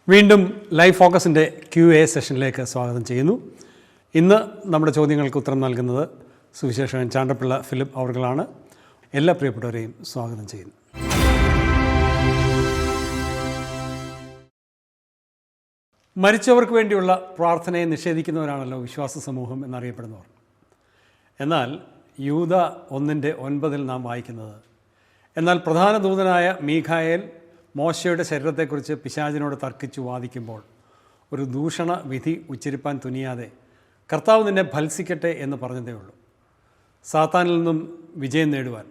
വീണ്ടും live ഫോക്കസിൻ്റെ QA സെഷനിലേക്ക് സ്വാഗതം ചെയ്യുന്നു. ഇന്ന് നമ്മുടെ ചോദ്യങ്ങൾക്ക് ഉത്തരം നൽകുന്നത് സുവിശേഷകൻ ചാണ്ടപ്പിള്ള ഫിലിപ്പ് അവർകളാണ്. എല്ലാ പ്രിയപ്പെട്ടവരെയും സ്വാഗതം ചെയ്യുന്നു. മരിച്ചവർക്ക് വേണ്ടിയുള്ള പ്രാർത്ഥനയെ നിഷേധിക്കുന്നവരാണല്ലോ വിശ്വാസ സമൂഹം എന്നറിയപ്പെടുന്നവർ. എന്നാൽ യൂദ 1:9 നാം വായിക്കുന്നത്, എന്നാൽ പ്രധാന ദൂതനായ മീഖായേൽ മോശയുടെ ശരീരത്തെക്കുറിച്ച് പിശാചിനോട് തർക്കിച്ചു വാദിക്കുമ്പോൾ ഒരു ദൂഷണ വിധി ഉച്ചരിപ്പാൻ തുനിയാതെ കർത്താവ് നിന്നെ ഭത്സിക്കട്ടെ എന്ന് പറഞ്ഞതേ ഉള്ളൂ. സാത്താനിൽ നിന്നും വിജയം നേടുവാൻ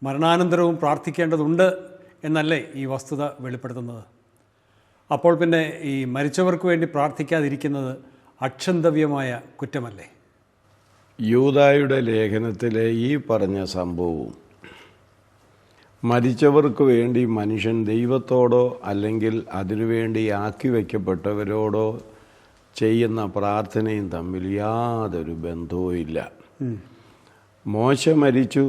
മരണാനന്തരവും പ്രാർത്ഥിക്കേണ്ടതുണ്ട് എന്നല്ലേ ഈ വസ്തുത വെളിപ്പെടുത്തുന്നത്? അപ്പോൾ പിന്നെ ഈ മരിച്ചവർക്ക് വേണ്ടി പ്രാർത്ഥിക്കാതിരിക്കുന്നത് അക്ഷന്തവ്യമായ കുറ്റമല്ലേ? യൂദായുടെ ലേഖനത്തിലെ ഈ പറഞ്ഞ സംഭവവും മരിച്ചവർക്ക് വേണ്ടി മനുഷ്യൻ ദൈവത്തോടോ അല്ലെങ്കിൽ അതിനുവേണ്ടി ആക്കി വയ്ക്കപ്പെട്ടവരോടോ ചെയ്യുന്ന പ്രാർത്ഥനയും തമ്മിൽ യാതൊരു ബന്ധവും ഇല്ല. മോശ മരിച്ചു.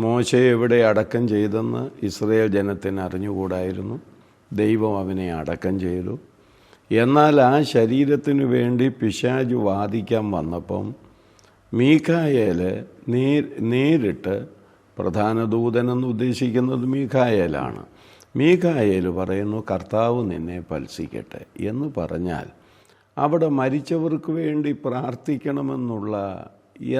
മോശയെ എവിടെ അടക്കം ചെയ്തെന്ന് ഇസ്രായേൽ ജനത്തിന് അറിഞ്ഞുകൂടായിരുന്നു. ദൈവം അവനെ അടക്കം ചെയ്തു. എന്നാൽ ആ ശരീരത്തിനു വേണ്ടി പിശാച് വാദിക്കാൻ വന്നപ്പം മീഖായേൽ നേരിട്ട് പ്രധാന ദൂതനെന്ന് ഉദ്ദേശിക്കുന്നത് മീഖായേലാണ്. മീഖായേൽ പറയുന്നു, കർത്താവ് നിന്നെ ഭത്സിക്കട്ടെ എന്ന് പറഞ്ഞാൽ അവിടെ മരിച്ചവർക്ക് വേണ്ടി പ്രാർത്ഥിക്കണമെന്നുള്ള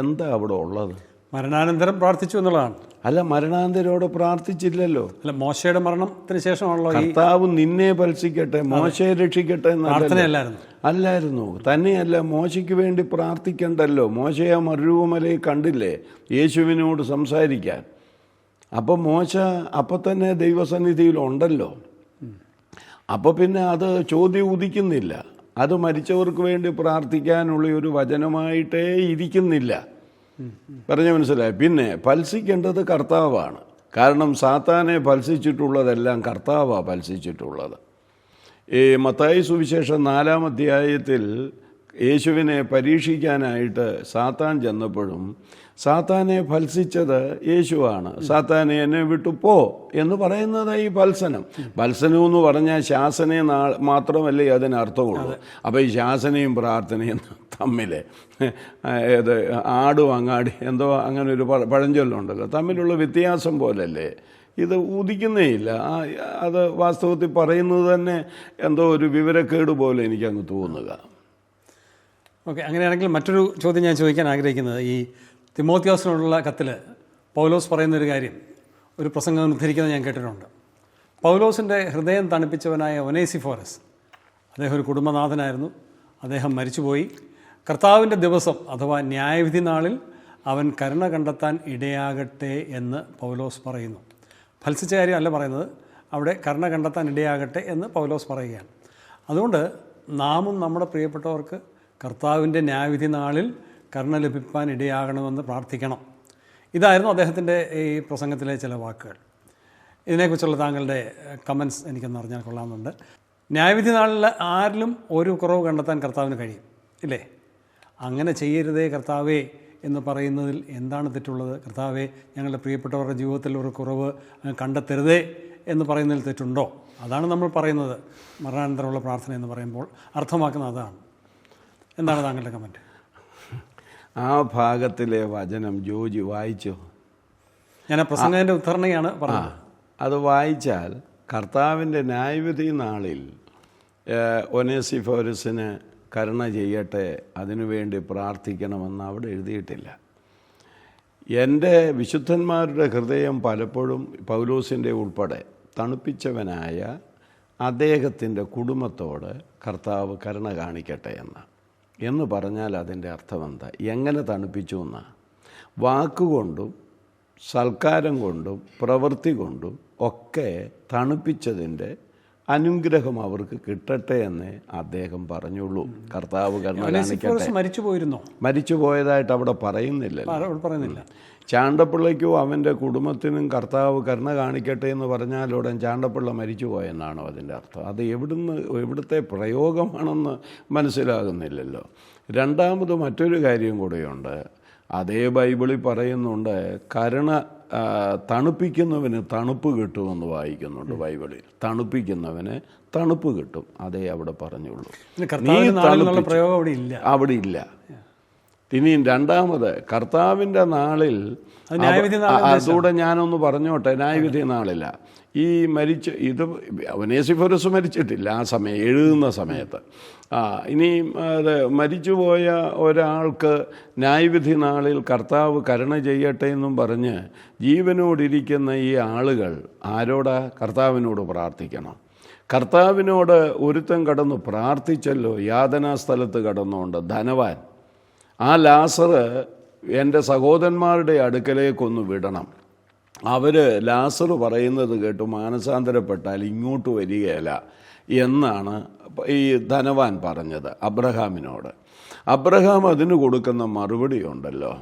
എന്താ അവിടെ ഉള്ളത്? മരണാനന്തരം പ്രാർത്ഥിച്ചു എന്നുള്ളതാണ്. അല്ല, മരണാനന്തരോടെ പ്രാർത്ഥിച്ചില്ലല്ലോ. അല്ല, മോശയുടെ മരണത്തിന് ശേഷമാണല്ലോ കർത്താവ് നിന്നെ ഭത്സിക്കട്ടെ, മോശയെ രക്ഷിക്കട്ടെ എന്നല്ലായിരുന്നു. അല്ലായിരുന്നു. തന്നെയല്ല, മോശയ്ക്ക് വേണ്ടി പ്രാർത്ഥിക്കണ്ടല്ലോ. മോശയെ മരുഭൂമലയിൽ കണ്ടില്ലേ യേശുവിനോട് സംസാരിക്കാൻ? അപ്പം മോശ അപ്പം തന്നെ ദൈവസന്നിധിയിലുണ്ടല്ലോ. അപ്പോൾ പിന്നെ അത് ചോദ്യം ഉദിക്കുന്നില്ല. അത് മരിച്ചവർക്ക് വേണ്ടി പ്രാർത്ഥിക്കാനുള്ള ഒരു വചനമായിട്ടേ ഇരിക്കുന്നില്ല. പറഞ്ഞ മനസ്സിലായി. പിന്നെ ഭത്സിക്കേണ്ടത് കർത്താവാണ്. കാരണം സാത്താനെ ഭത്സിച്ചിട്ടുള്ളതെല്ലാം കർത്താവാണ് ഭത്സിച്ചിട്ടുള്ളത്. ഈ മത്തായി സുവിശേഷം 4-ാം അധ്യായത്തിൽ യേശുവിനെ പരീക്ഷിക്കാനായിട്ട് സാത്താൻ ചെന്നപ്പോഴും സാത്താനെ ഭത്സിച്ചത് യേശുവാണ്. സാത്താനെ എന്നെ വിട്ടു പോ എന്ന് പറയുന്നത് ഈ ഭത്സനം. ഭത്സനം എന്ന് പറഞ്ഞാൽ ശാസനയെ മാത്രമല്ലേ അതിനർത്ഥമുള്ളൂ. അപ്പോൾ ഈ ശാസനയും പ്രാർത്ഥനയും തമ്മിൽ ഏത് ആടും അങ്ങാടി എന്തോ അങ്ങനെ ഒരു പഴഞ്ചൊല്ലുണ്ടല്ലോ, തമ്മിലുള്ള വ്യത്യാസം പോലല്ലേ ഇത് ഉദിക്കുന്നേയില്ല. അത് വാസ്തവത്തിൽ പറയുന്നത് തന്നെ എന്തോ ഒരു വിവരക്കേട് പോലെ എനിക്കങ്ങ് തോന്നുക. ഓക്കെ, അങ്ങനെയാണെങ്കിൽ മറ്റൊരു ചോദ്യം ഞാൻ ചോദിക്കാൻ ആഗ്രഹിക്കുന്നത്, ഈ തിമോത്തിയോസിനോടുള്ള കത്തിൽ പൗലോസ് പറയുന്നൊരു കാര്യം, ഒരു പ്രസംഗം ഉദ്ധരിക്കുന്നത് ഞാൻ കേട്ടിട്ടുണ്ട്. പൗലോസിൻ്റെ ഹൃദയം തണുപ്പിച്ചവനായ ഒനേസിഫോറസ്, അദ്ദേഹം ഒരു കുടുംബനാഥനായിരുന്നു. അദ്ദേഹം മരിച്ചുപോയി. കർത്താവിൻ്റെ ദിവസം അഥവാ ന്യായവിധി നാളിൽ അവൻ കരുണ കണ്ടെത്താൻ ഇടയാകട്ടെ എന്ന് പൗലോസ് പറയുന്നു. ഫൽസിച്ച കാര്യം അല്ല പറയുന്നത്, അവിടെ കരുണ കണ്ടെത്താൻ ഇടയാകട്ടെ എന്ന് പൗലോസ് പറയുകയാണ്. അതുകൊണ്ട് നാമും നമ്മുടെ പ്രിയപ്പെട്ടവർക്ക് കർത്താവിൻ്റെ ന്യായവിധി നാളിൽ കരുണ ലഭിക്കാൻ ഇടയാകണമെന്ന് പ്രാർത്ഥിക്കണം. ഇതായിരുന്നു അദ്ദേഹത്തിൻ്റെ ഈ പ്രസംഗത്തിലെ ചില വാക്കുകൾ. ഇതിനെക്കുറിച്ചുള്ള താങ്കളുടെ കമൻസ് എനിക്കൊന്ന് അറിഞ്ഞാൽ കൊള്ളാമെന്നുണ്ട്. ന്യായവിധി നാളിൽ ആരിലും ഒരു കുറവ് കണ്ടെത്താൻ കർത്താവിന് കഴിയും, ഇല്ലേ? അങ്ങനെ ചെയ്യരുതേ കർത്താവേ എന്ന് പറയുന്നതിൽ എന്താണ് തെറ്റുള്ളത്? കർത്താവേ, ഞങ്ങളുടെ പ്രിയപ്പെട്ടവരുടെ ജീവിതത്തിൽ ഒരു കുറവ് കണ്ടെത്തരുതേ എന്ന് പറയുന്നതിൽ തെറ്റുണ്ടോ? അതാണ് നമ്മൾ പറയുന്നത്. മരണാനന്തരമുള്ള പ്രാർത്ഥന എന്ന് പറയുമ്പോൾ അർത്ഥമാക്കുന്നത് അതാണ്. എന്താണ് താങ്കളുടെ കമൻറ്റ്? ആ ഭാഗത്തിലെ വചനം ജോജി വായിച്ചോ? ഞാൻ ആ പ്രസംഗത്തിൻ്റെ ഉദ്ധരണിയാണ് പറഞ്ഞത്. അത് വായിച്ചാൽ കർത്താവിൻ്റെ ന്യായവിധി നാളിൽ ഒനേസിഫോറസിന് കരുണ ചെയ്യട്ടെ, അതിനുവേണ്ടി പ്രാർത്ഥിക്കണമെന്ന് അവിടെ എഴുതിയിട്ടില്ല. എൻ്റെ വിശുദ്ധന്മാരുടെ ഹൃദയം പലപ്പോഴും പൗലോസിൻ്റെ ഉൾപ്പെടെ തണുപ്പിച്ചവനായ അദ്ദേഹത്തിൻ്റെ കുടുംബത്തോട് കർത്താവ് കരുണ കാണിക്കട്ടെ എന്ന് പറഞ്ഞാൽ അതിൻ്റെ അർത്ഥം എന്താ? എങ്ങനെ തണുപ്പിച്ചു എന്നാ? വാക്കുകൊണ്ടും സൽക്കാരം കൊണ്ടും പ്രവൃത്തി കൊണ്ടും ഒക്കെ തണുപ്പിച്ചതിൻ്റെ അനുഗ്രഹം അവർക്ക് കിട്ടട്ടെ എന്നേ അദ്ദേഹം പറഞ്ഞുള്ളൂ. കർത്താവ് കരുണ കാണിക്കട്ടെ. മരിച്ചു പോയതായിട്ട് അവിടെ പറയുന്നില്ല. ചാണ്ടപ്പിള്ളയ്ക്കോ അവൻ്റെ കുടുംബത്തിനും കർത്താവ് കരുണ കാണിക്കട്ടെ എന്ന് പറഞ്ഞാലുടൻ ചാണ്ടപ്പിള്ള മരിച്ചു പോയെന്നാണോ അതിൻ്റെ അർത്ഥം? അത് എവിടുത്തെ പ്രയോഗമാണെന്ന് മനസ്സിലാകുന്നില്ലല്ലോ. രണ്ടാമത് മറ്റൊരു കാര്യം കൂടെയുണ്ട്. അതേ ബൈബിളിൽ പറയുന്നുണ്ട്, കരുണ തണുപ്പിക്കുന്നവന് തണുപ്പ് കിട്ടുമെന്ന് വായിക്കുന്നുണ്ട് ബൈബിളിൽ. തണുപ്പിക്കുന്നവന് തണുപ്പ് കിട്ടും, അതേ അവിടെ പറഞ്ഞുള്ളൂ. അവിടെ ഇല്ല. ഇനിയും രണ്ടാമത് കർത്താവിൻ്റെ നാളിൽ, അതുകൂടെ ഞാനൊന്ന് പറഞ്ഞോട്ടെ, ന്യായവിധി നാളില്ല. ഈ ഇത് ഒനേസിഫോറസ് മരിച്ചിട്ടില്ല ആ സമയം, എഴുതുന്ന സമയത്ത്. ഇനി അത് മരിച്ചുപോയ ഒരാൾക്ക് ന്യായവിധി നാളിൽ കർത്താവ് കരുണ ചെയ്യട്ടെ എന്നും പറഞ്ഞ് ജീവനോടിരിക്കുന്ന ഈ ആളുകൾ ആരോടാ? കർത്താവിനോട് പ്രാർത്ഥിക്കണം. കർത്താവിനോട് ഒരുത്തൻ കടന്നു പ്രാർത്ഥിച്ചല്ലോ, യാതനാ സ്ഥലത്ത് കടന്നുകൊണ്ട്, ധനവാൻ. ആ ലാസർ എൻ്റെ സഹോദരന്മാരുടെ അടുക്കലേക്കൊന്ന് വിടണം. അവർ ലാസർ പറയുന്നത് കേട്ട് മാനസാന്തരപ്പെട്ടാൽ ഇങ്ങോട്ട് വരികയില്ല എന്നാണ് ഈ ധനവാൻ പറഞ്ഞത് അബ്രഹാമിനോട്. അബ്രഹാം അതിന് കൊടുക്കുന്ന മറുപടി ഉണ്ടല്ലോ,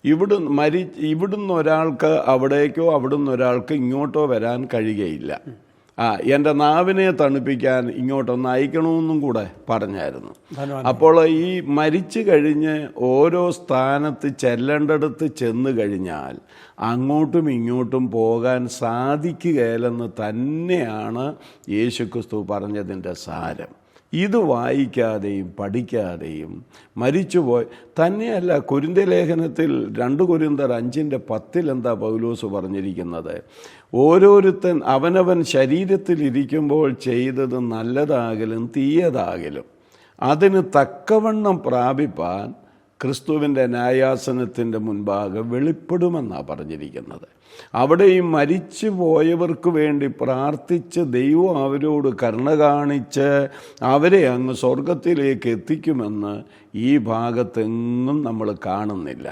ഇവിടുന്ന് ഒരാൾക്ക് അവിടേക്കോ അവിടുന്ന് ഒരാൾക്ക് ഇങ്ങോട്ടോ വരാൻ കഴിയുകയില്ല. എൻ്റെ നാവിനെ തണുപ്പിക്കാൻ ഇങ്ങോട്ടൊന്ന് അയക്കണമെന്നും കൂടെ പറഞ്ഞായിരുന്നു. അപ്പോൾ ഈ മരിച്ചു കഴിഞ്ഞ് ഓരോ സ്ഥാനത്ത് ചെല്ലേണ്ടടുത്ത് ചെന്ന് കഴിഞ്ഞാൽ അങ്ങോട്ടും ഇങ്ങോട്ടും പോകാൻ സാധിക്കുകയില്ലെന്ന് തന്നെയാണ് യേശുക്രിസ്തു പറഞ്ഞതിൻ്റെ സാരം. ഇത് വായിക്കാതെയും പഠിക്കാതെയും മരിച്ചുപോയി തന്നെയല്ല. കൊരിന്ത്യ ലേഖനത്തിൽ 2 കൊരിന്ത്യർ 5:10 എന്താ പൗലോസ് പറഞ്ഞിരിക്കുന്നത്? ഓരോരുത്തൻ അവനവൻ ശരീരത്തിലിരിക്കുമ്പോൾ ചെയ്തത് നല്ലതാകലും തീയതാകലും അതിന് തക്കവണ്ണം പ്രാപിപ്പാൻ ക്രിസ്തുവിൻ്റെ ന്യായാസനത്തിൻ്റെ മുൻപാകെ വെളിപ്പെടുമെന്നാണ് പറഞ്ഞിരിക്കുന്നത്. അവിടെയും മരിച്ചു പോയവർക്ക് വേണ്ടി പ്രാർത്ഥിച്ച് ദൈവം അവരോട് കരുണ കാണിച്ച് അവരെ അങ്ങ് സ്വർഗത്തിലേക്ക് എത്തിക്കുമെന്ന് ഈ ഭാഗത്തെങ്ങും നമ്മൾ കാണുന്നില്ല.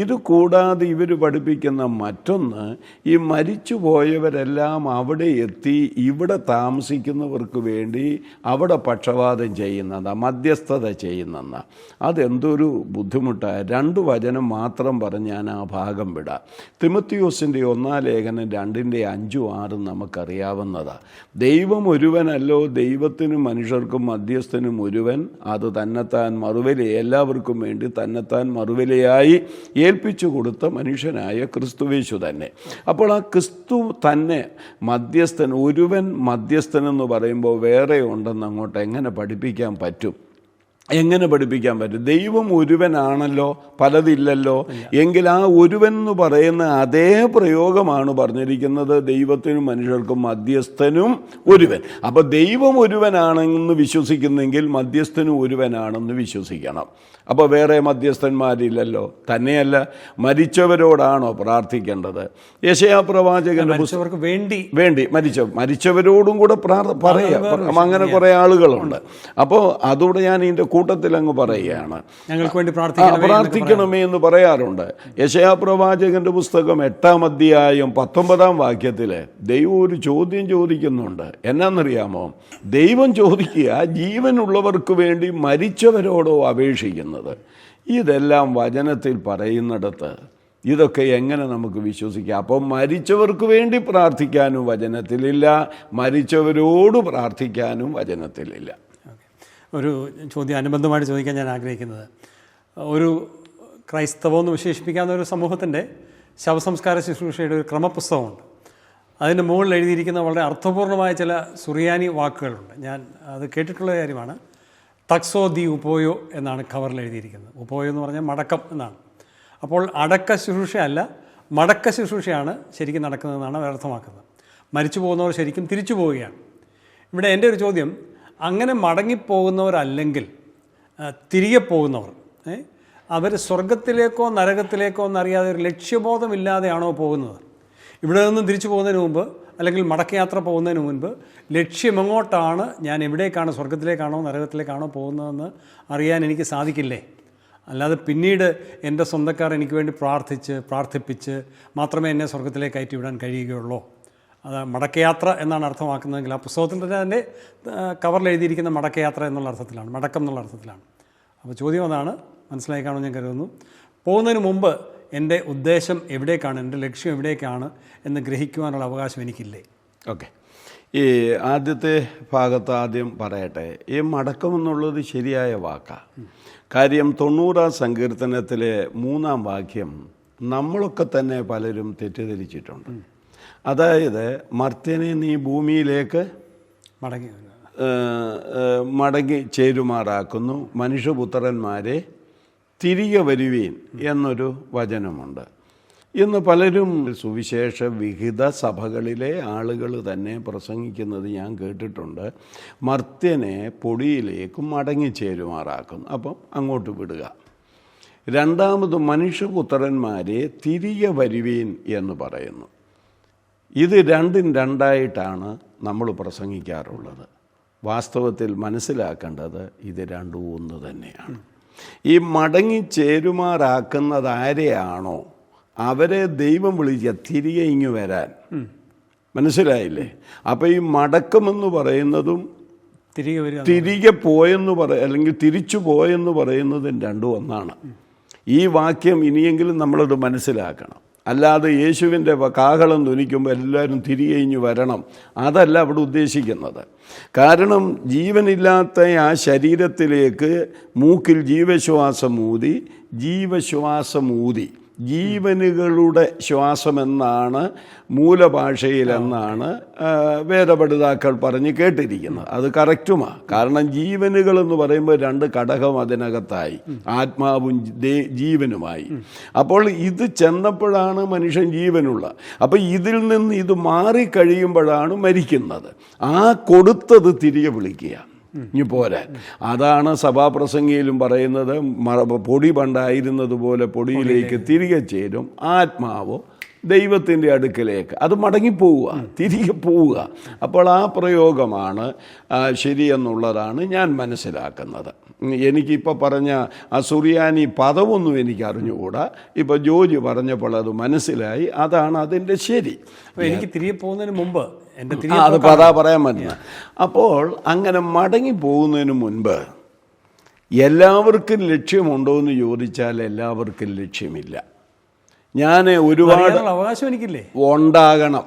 ഇത് കൂടാതെ ഇവർ പഠിപ്പിക്കുന്ന മറ്റൊന്ന്, ഈ മരിച്ചു പോയവരെല്ലാം അവിടെ എത്തി ഇവിടെ താമസിക്കുന്നവർക്ക് വേണ്ടി അവിടെ പക്ഷപാതം ചെയ്യുന്നതാ, മധ്യസ്ഥത ചെയ്യുന്നതാ. അതെന്തൊരു ബുദ്ധിമുട്ടാണ്. 2 വചനം മാത്രം പറഞ്ഞ് ഞാൻ ആ ഭാഗം വിടാം. തിമോത്തിയോസിൻ്റെ 1 ലേഖനം 2:5-6 നമുക്കറിയാവുന്നതാണ്. ദൈവം ഒരുവനല്ലോ, ദൈവത്തിനും മനുഷ്യർക്കും മധ്യസ്ഥനും ഒരുവൻ, അത് തന്നെത്താൻ മറുവില എല്ലാവർക്കും വേണ്ടി തന്നെത്താൻ മറുവിലയായി ഏൽപ്പിച്ചു കൊടുത്ത മനുഷ്യനായ ക്രിസ്തുവേശു തന്നെ. അപ്പോൾ ആ ക്രിസ്തു തന്നെ മധ്യസ്ഥൻ, ഒരുവൻ മധ്യസ്ഥൻ എന്ന് പറയുമ്പോൾ വേറെ ഉണ്ടെന്ന് അങ്ങോട്ട് എങ്ങനെ പഠിപ്പിക്കാൻ പറ്റും? ദൈവം ഒരുവനാണല്ലോ, പലതില്ലല്ലോ. എങ്കിൽ ആ ഒരുവൻ എന്ന് പറയുന്ന അതേ പ്രയോഗമാണ് പറഞ്ഞിരിക്കുന്നത്, ദൈവത്തിനും മനുഷ്യർക്കും മധ്യസ്ഥനും ഒരുവൻ. അപ്പോൾ ദൈവം ഒരുവനാണെന്ന് വിശ്വസിക്കുന്നെങ്കിൽ മധ്യസ്ഥനും ഒരുവനാണെന്ന് വിശ്വസിക്കണം. അപ്പോൾ വേറെ മധ്യസ്ഥന്മാരില്ലല്ലോ. തന്നെയല്ല, മരിച്ചവരോടാണോ പ്രാർത്ഥിക്കേണ്ടത്? യെശയ്യാ പ്രവാചകന്റെ പുസ്തകർക്ക് വേണ്ടി മരിച്ചവരോടും കൂടെ പറയാം. അങ്ങനെ കുറേ ആളുകളുണ്ട്. അപ്പോൾ അതോടെ ഞാൻ ഇതിൻ്റെ കൂട്ടത്തിൽ അങ്ങ് പറയുകയാണ്, ഞങ്ങൾക്ക് വേണ്ടി പ്രാർത്ഥിക്കണമേ എന്ന് പറയാറുണ്ട്. യെശയ്യാ പ്രവാചകന്റെ പുസ്തകം 8-ാം അധ്യായം 19-ാം വാക്യത്തിൽ ദൈവം ഒരു ചോദ്യം ചോദിക്കുന്നുണ്ട്. എന്നാന്നറിയാമോ? ദൈവം ചോദിക്കുക, ജീവനുള്ളവർക്ക് വേണ്ടി മരിച്ചവരോടോ അപേക്ഷിക്കുന്നത്? ഇതെല്ലാം വചനത്തിൽ പറയുന്നിടത്ത് ഇതൊക്കെ എങ്ങനെ നമുക്ക് വിശ്വസിക്കാം? അപ്പം മരിച്ചവർക്ക് വേണ്ടി പ്രാർത്ഥിക്കാനും വചനത്തിലില്ല, മരിച്ചവരോട് പ്രാർത്ഥിക്കാനും വചനത്തിലില്ല. ഒരു ചോദ്യം അനുബന്ധമായിട്ട് ചോദിക്കാൻ ഞാൻ ആഗ്രഹിക്കുന്നത്, ഒരു ക്രൈസ്തവം എന്ന് വിശേഷിപ്പിക്കാവുന്ന ഒരു സമൂഹത്തിൻ്റെ ശവസംസ്കാര ശുശ്രൂഷയുടെ ഒരു ക്രമപുസ്തകമുണ്ട്. അതിൻ്റെ മുകളിൽ എഴുതിയിരിക്കുന്ന വളരെ അർത്ഥപൂർണമായ ചില സുറിയാനി വാക്കുകളുണ്ട്. ഞാൻ അത് കേട്ടിട്ടുള്ള കാര്യമാണ്. തക്സോ ദി ഉപ്പോയോ എന്നാണ് കവറിൽ എഴുതിയിരിക്കുന്നത്. ഉപ്പോയോ എന്ന് പറഞ്ഞാൽ മടക്കം എന്നാണ്. അപ്പോൾ അടക്ക ശുശ്രൂഷയല്ല, മടക്ക ശുശ്രൂഷയാണ് ശരിക്കും നടക്കുന്നതെന്നാണ് അവർ അർത്ഥമാക്കുന്നത്. മരിച്ചു പോകുന്നവർ ശരിക്കും തിരിച്ചു പോവുകയാണ്. ഇവിടെ എൻ്റെ ഒരു ചോദ്യം, അങ്ങനെ മടങ്ങിപ്പോകുന്നവരല്ലെങ്കിൽ തിരികെ പോകുന്നവർ, അവർ സ്വർഗത്തിലേക്കോ നരകത്തിലേക്കോ എന്നറിയാതെ ഒരു ലക്ഷ്യബോധമില്ലാതെയാണോ പോകുന്നത്? ഇവിടെ നിന്നും തിരിച്ചു പോകുന്നതിന് മുമ്പ് അല്ലെങ്കിൽ മടക്കയാത്ര പോകുന്നതിന് മുൻപ് ലക്ഷ്യമെങ്ങോട്ടാണ്, ഞാൻ എവിടേക്കാണ്, സ്വർഗത്തിലേക്കാണോ നരകത്തിലേക്കാണോ പോകുന്നതെന്ന് അറിയാൻ എനിക്ക് സാധിക്കില്ലേ? അല്ലാതെ പിന്നീട് എൻ്റെ സ്വന്തക്കാർ എനിക്ക് വേണ്ടി പ്രാർത്ഥിപ്പിച്ച് മാത്രമേ എന്നെ സ്വർഗത്തിലേക്ക് കയറ്റി വിടാൻ കഴിയുകയുള്ളൂ. അത് മടക്കയാത്ര എന്നാണ് അർത്ഥമാക്കുന്നതെങ്കിൽ ആ പുസ്തകത്തിൽ തന്നെ അതിൻ്റെ കവറിൽ എഴുതിയിരിക്കുന്ന മടക്കയാത്ര എന്നുള്ള അർത്ഥത്തിലാണ്, മടക്കം എന്നുള്ള അർത്ഥത്തിലാണ്. അപ്പോൾ ചോദ്യം അതാണ്. മനസ്സിലായി കാണുമെന്ന് ഞാൻ കരുതുന്നു. പോകുന്നതിന് മുമ്പ് എൻ്റെ ഉദ്ദേശം എവിടേക്കാണ്, എൻ്റെ ലക്ഷ്യം എവിടേക്കാണ് എന്ന് ഗ്രഹിക്കുവാനുള്ള അവകാശം എനിക്കില്ലേ? ഓക്കെ, ഈ ആദ്യത്തെ ഭാഗത്ത് ആദ്യം പറയട്ടെ, ഈ മടക്കമെന്നുള്ളത് ശരിയായ വാക്കാണ്. കാര്യം 90-ാം സങ്കീർത്തനത്തിലെ 3-ാം വാക്യം നമ്മളൊക്കെ തന്നെ പലരും തെറ്റിദ്ധരിച്ചിട്ടുണ്ട്. അതായത് മർത്യനെ നീ ഭൂമിയിലേക്ക് മടങ്ങി ചേരുമാറാക്കുന്നു, മനുഷ്യപുത്രന്മാരെ തിരികെ വരുവീൻ എന്നൊരു വചനമുണ്ട്. ഇന്ന് പലരും സുവിശേഷ വിഹിത സഭകളിലെ ആളുകൾ തന്നെ പ്രസംഗിക്കുന്നത് ഞാൻ കേട്ടിട്ടുണ്ട്. മർത്യനെ പൊടിയിലേക്ക് മടങ്ങിച്ചേരുമാറാക്കുന്നു, അപ്പം അങ്ങോട്ട് വിടുക. രണ്ടാമത് മനുഷ്യപുത്രന്മാരെ തിരികെ വരുവീൻ എന്ന് പറയുന്നു. ഇത് രണ്ടും രണ്ടായിട്ടാണ് നമ്മൾ പ്രസംഗിക്കാറുള്ളത്. വാസ്തവത്തിൽ മനസ്സിലാക്കേണ്ടത് ഇത് രണ്ടും ഒന്ന് തന്നെയാണ്. ഈ മടങ്ങിച്ചേരുമാറാക്കുന്നത് ആരെയാണോ അവരെ ദൈവം വിളിക്കുക തിരികെ ഇങ്ങ് വരാൻ. മനസ്സിലായില്ലേ? അപ്പം ഈ മടക്കമെന്ന് പറയുന്നതും തിരികെ പോയെന്ന് അല്ലെങ്കിൽ തിരിച്ചു പോയെന്ന് പറയുന്നതും രണ്ടും ഒന്നാണ്. ഈ വാക്യം ഇനിയെങ്കിലും നമ്മളത് മനസ്സിലാക്കണം. അല്ലാതെ യേശുവിൻ്റെ കാഹളം ധ്വനിക്കുമ്പോൾ എല്ലാവരും തിരികെ ഇഞ്ഞു വരണം, അതല്ല അവിടെ ഉദ്ദേശിക്കുന്നത്. കാരണം ജീവനില്ലാത്ത ആ ശരീരത്തിലേക്ക് മൂക്കിൽ ജീവശ്വാസം ഊതി ജീവനുകളുടെ ശ്വാസമെന്നാണ് മൂലഭാഷയിലെന്നാണ് വേദപഠിതാക്കൾ പറഞ്ഞ് കേട്ടിരിക്കുന്നത്. അത് കറക്റ്റുമാണ്. കാരണം ജീവനുകളെന്ന് പറയുമ്പോൾ രണ്ട് ഘടകം അതിനകത്തായി, ആത്മാവും ജീവനുമായി. അപ്പോൾ ഇത് ചെന്നപ്പോഴാണ് മനുഷ്യൻ ജീവനുള്ള. അപ്പോൾ ഇതിൽ നിന്ന് ഇത് മാറിക്കഴിയുമ്പോഴാണ് മരിക്കുന്നത്. ആ കൊടുത്തത് തിരികെ വിളിക്കുക, ഇനി പോരാൻ. അതാണ് സഭാപ്രസംഗിയിലും പറയുന്നത്, പൊടി പണ്ടായിരുന്നത് പോലെ പൊടിയിലേക്ക് തിരികെ ചേരും ആത്മാവോ ദൈവത്തിൻ്റെ അടുക്കലേക്ക്. അത് മടങ്ങിപ്പോവുക, തിരികെ പോവുക. അപ്പോൾ ആ പ്രയോഗമാണ് ശരിയെന്നുള്ളതാണ് ഞാൻ മനസ്സിലാക്കുന്നത്. എനിക്കിപ്പോൾ പറഞ്ഞ അസുറിയാനി പദമൊന്നും എനിക്ക് അറിഞ്ഞുകൂടാ. ഇപ്പോൾ ജോജി പറഞ്ഞപ്പോൾ അത് മനസ്സിലായി. അതാണ് അതിൻ്റെ ശരി. എനിക്ക് തിരികെ പോകുന്നതിന് മുമ്പ് അത് പറയാൻ പറ്റില്ല. അപ്പോൾ അങ്ങനെ മടങ്ങി പോകുന്നതിന് മുൻപ് എല്ലാവർക്കും ലക്ഷ്യമുണ്ടോ എന്ന് ചോദിച്ചാൽ എല്ലാവർക്കും ലക്ഷ്യമില്ല. ഞാൻ ഒരുപാട് അവകാശം എനിക്കില്ലേ? ഉണ്ടാകണം,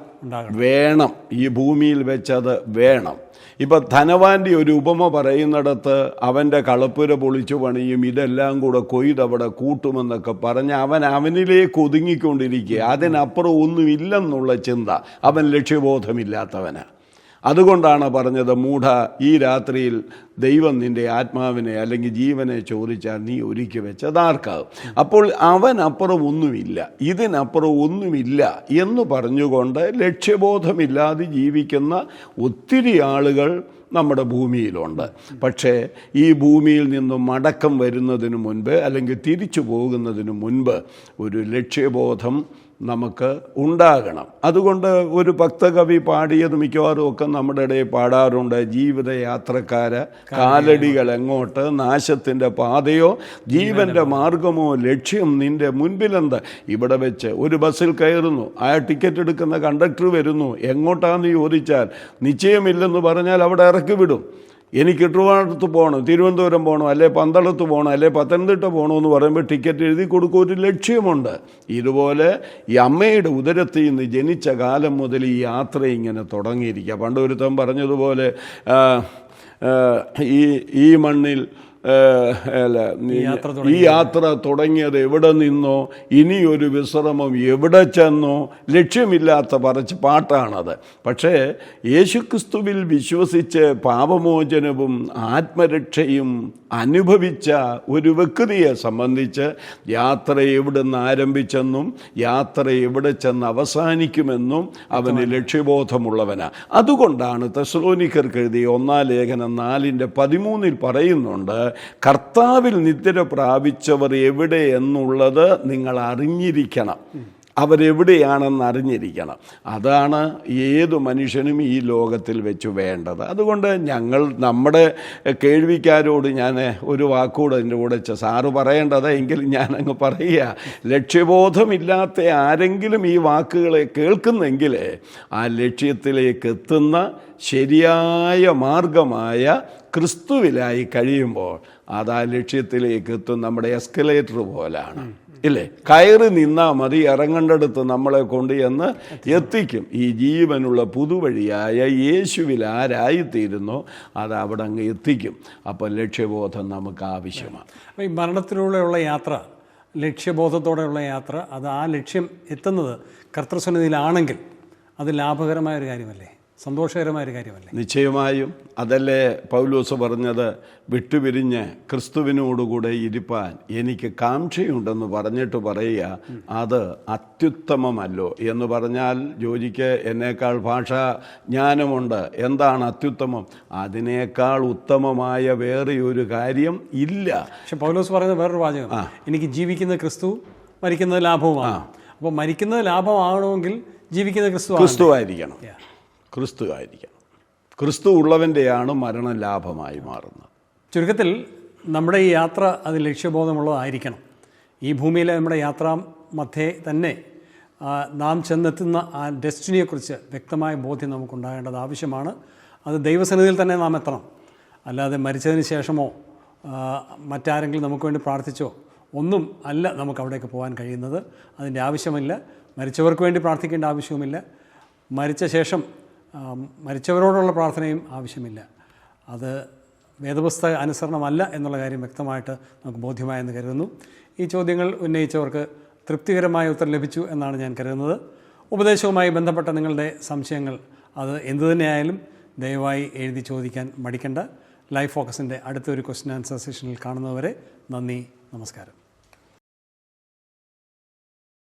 വേണം. ഈ ഭൂമിയിൽ വെച്ചത് വേണം. ഇപ്പം ധനവാന്റെ ഒരു ഉപമ പറയുന്നിടത്ത് അവൻ്റെ കളപ്പുര പൊളിച്ചു പണിയും, ഇതെല്ലാം കൂടെ കൊയ്തവിടെ കൂട്ടുമെന്നൊക്കെ പറഞ്ഞ് അവനിലേക്ക് ഒതുങ്ങിക്കൊണ്ടിരിക്കുക. അതിനപ്പുറം ഒന്നുമില്ലെന്നുള്ള ചിന്ത. അവൻ ലക്ഷ്യബോധമില്ലാത്തവനാണ്. അതുകൊണ്ടാണ് പറഞ്ഞത്, മൂഢ, ഈ രാത്രിയിൽ ദൈവം നിൻ്റെ ആത്മാവിനെ അല്ലെങ്കിൽ ജീവനെ ചോദിച്ചാൽ നീ ഒരുക്കി വെച്ചതാർക്കാവും. അപ്പോൾ അവനപ്പുറം ഒന്നുമില്ല, ഇതിനപ്പുറം ഒന്നുമില്ല എന്ന് പറഞ്ഞുകൊണ്ട് ലക്ഷ്യബോധമില്ലാതെ ജീവിക്കുന്ന ഒത്തിരി ആളുകൾ നമ്മുടെ ഭൂമിയിലുണ്ട്. പക്ഷേ ഈ ഭൂമിയിൽ നിന്നും മടക്കം വരുന്നതിന് മുൻപ് അല്ലെങ്കിൽ തിരിച്ചു പോകുന്നതിന് മുൻപ് ഒരു ലക്ഷ്യബോധം നമുക്ക് ഉണ്ടാകണം. അതുകൊണ്ട് ഒരു ഭക്തകവി പാടിയത് മിക്കവാറും ഒക്കെ നമ്മുടെ ഇടയിൽ പാടാറുണ്ട്. ജീവിതയാത്രക്കാര്, കാലടികൾ എങ്ങോട്ട്, നാശത്തിൻ്റെ പാതയോ ജീവൻ്റെ മാർഗമോ, ലക്ഷ്യം നിൻ്റെ മുൻപിലെന്ത്. ഇവിടെ വെച്ച് ഒരു ബസ്സിൽ കയറുന്നു, ആ ടിക്കറ്റ് എടുക്കുന്ന കണ്ടക്ടർ വരുന്നു, എങ്ങോട്ടാന്ന് ചോദിച്ചാൽ നിശ്ചയമില്ലെന്ന് പറഞ്ഞാൽ അവിടെ ഇറക്കി വിടും. എനിക്ക് ട്രിവാൻഡ്രത്ത് പോകണം, തിരുവനന്തപുരം പോകണം, അല്ലെ പന്തളത്ത് പോകണം, അല്ലെ പത്തനംതിട്ട പോകണമെന്ന് പറയുമ്പോൾ ടിക്കറ്റ് എഴുതി കൊടുക്കും. ഒരു ലക്ഷ്യമുണ്ട്. ഇതുപോലെ ഈ അമ്മയുടെ ഉദരത്തിൽ നിന്ന് ജനിച്ച കാലം മുതൽ ഈ യാത്ര ഇങ്ങനെ തുടങ്ങിയിരിക്കുക. പണ്ട് ഒരുത്തൻ പറഞ്ഞതുപോലെ ഈ മണ്ണിൽ ഈ യാത്ര തുടങ്ങിയത് എവിടെ നിന്നോ, ഇനിയൊരു വിശ്രമം എവിടെ ചെന്നോ, ലക്ഷ്യമില്ലാത്ത പറച്ച് പാട്ടാണത്. പക്ഷേ യേശുക്രിസ്തുവിൽ വിശ്വസിച്ച് പാപമോചനവും ആത്മരക്ഷയും അനുഭവിച്ച ഒരു വ്യക്തിയെ സംബന്ധിച്ച് യാത്ര എവിടെ നിന്ന് ആരംഭിച്ചെന്നും യാത്ര എവിടെ ചെന്ന് അവസാനിക്കുമെന്നും അവന് ലക്ഷ്യബോധമുള്ളവനാണ്. അതുകൊണ്ടാണ് തെസ്സലോനിക്കർക്ക് എഴുതിയ 1-ാം ലേഖനം 4:13 പറയുന്നുണ്ട്, കർത്താവിൽ നിദ്ര പ്രാപിച്ചവർ എവിടെ എന്നുള്ളത് നിങ്ങൾ അറിഞ്ഞിരിക്കണം. അവരെവിടെയാണെന്ന് അറിഞ്ഞിരിക്കണം. അതാണ് ഏതു മനുഷ്യനും ഈ ലോകത്തിൽ വെച്ച് വേണ്ടത്. അതുകൊണ്ട് നമ്മുടെ കേൾവിക്കാരോട് ഞാൻ ഒരു വാക്കുകൂടെ എൻ്റെ കൂടെ സാറ് പറയേണ്ടത് എങ്കിലും ഞാനങ്ങ് പറയുക. ലക്ഷ്യബോധമില്ലാത്ത ആരെങ്കിലും ഈ വാക്കുകളെ കേൾക്കുന്നെങ്കിൽ ആ ലക്ഷ്യത്തിലേക്ക് എത്തുന്ന ശരിയായ മാർഗമായ ക്രിസ്തുവിലായി കഴിയുമ്പോൾ അത് ആ ലക്ഷ്യത്തിലേക്ക് എത്തും. നമ്മുടെ എസ്കലേറ്റർ പോലാണ്. ഇല്ലേ? കയറി നിന്നാൽ മതി, ഇറങ്ങേണ്ടടുത്ത് നമ്മളെ കൊണ്ട് എന്ന് എത്തിക്കും. ഈ ജീവനുള്ള പുതുവഴിയായ യേശുവിൽ ആരായിത്തീരുന്നോ അത് അവിടെ അങ്ങ് എത്തിക്കും. അപ്പോൾ ലക്ഷ്യബോധം നമുക്ക് ആവശ്യമാണ്. അപ്പോൾ ഈ മരണത്തിലൂടെയുള്ള യാത്ര, ലക്ഷ്യബോധത്തോടെയുള്ള യാത്ര, അത് ആ ലക്ഷ്യം എത്തുന്നത് കർത്തൃസന്നിധിയിലാണെങ്കിൽ അത് ലാഭകരമായൊരു കാര്യമല്ലേ, സന്തോഷകരമായൊരു കാര്യമല്ലേ? നിശ്ചയമായും. അതല്ലേ പൗലോസ് പറഞ്ഞത്, വിട്ടുപിരിഞ്ഞ് ക്രിസ്തുവിനോടുകൂടെ ഇരിപ്പാൻ എനിക്ക് കാംക്ഷയുണ്ടെന്ന് പറഞ്ഞിട്ട് പറയുക, അത് അത്യുത്തമമല്ലോ എന്ന് പറഞ്ഞാൽ ജോജിക്ക് എന്നേക്കാൾ ഭാഷാ ജ്ഞാനമുണ്ട്. എന്താണ് അത്യുത്തമം? അതിനേക്കാൾ ഉത്തമമായ വേറെ ഒരു കാര്യം ഇല്ല. പക്ഷെ പൗലോസ് പറയുന്നത് വേറൊരു വാചകം, എനിക്ക് ജീവിക്കുന്ന ക്രിസ്തു, മരിക്കുന്നത് ലാഭവുമാണ്. അപ്പോൾ മരിക്കുന്നത് ലാഭമാകണമെങ്കിൽ ജീവിക്കുന്നത് ക്രിസ്തുവായിരിക്കണം. ക്രിസ്തു ഉള്ളവൻ്റെയാണ് മരണം ലാഭമായി മാറുന്നത്. ചുരുക്കത്തിൽ നമ്മുടെ ഈ യാത്ര അത് ലക്ഷ്യബോധമുള്ളതായിരിക്കണം. ഈ ഭൂമിയിലെ നമ്മുടെ യാത്രാ മധ്യേ തന്നെ നാം ചെന്നെത്തുന്ന ആ ഡെസ്റ്റിനിയെക്കുറിച്ച് വ്യക്തമായ ബോധ്യം നമുക്കുണ്ടാകേണ്ടത് ആവശ്യമാണ്. അത് ദൈവസന്നിധിയിൽ തന്നെ നാം എത്തണം. അല്ലാതെ മരിച്ചതിന് ശേഷമോ മറ്റാരെങ്കിലും നമുക്ക് വേണ്ടി പ്രാർത്ഥിച്ചോ ഒന്നും അല്ല നമുക്ക് അവിടേക്ക് പോകാൻ കഴിയുന്നത്. അതിൻ്റെ ആവശ്യമില്ല. മരിച്ചവർക്ക് വേണ്ടി പ്രാർത്ഥിക്കേണ്ട ആവശ്യവുമില്ല. മരിച്ച ശേഷം മരിച്ചവരോടുള്ള പ്രാർത്ഥനയും ആവശ്യമില്ല. അത് വേദപുസ്തക അനുസരണമല്ല എന്നുള്ള കാര്യം വ്യക്തമായിട്ട് നമുക്ക് ബോധ്യമായെന്ന് കരുതുന്നു. ഈ ചോദ്യങ്ങൾ ഉന്നയിച്ചവർക്ക് തൃപ്തികരമായ ഉത്തരം ലഭിച്ചു എന്നാണ് ഞാൻ കരുതുന്നത്. ഉപദേശവുമായി ബന്ധപ്പെട്ട നിങ്ങളുടെ സംശയങ്ങൾ അത് എന്തുതന്നെയായാലും ദയവായി എഴുതി ചോദിക്കാൻ മടിക്കണ്ട. ലൈഫ് ഫോക്കസിൻ്റെ അടുത്തൊരു ക്വസ്റ്റ്യൻ ആൻസർ സെഷനിൽ കാണുന്നവരെ നന്ദി, നമസ്കാരം.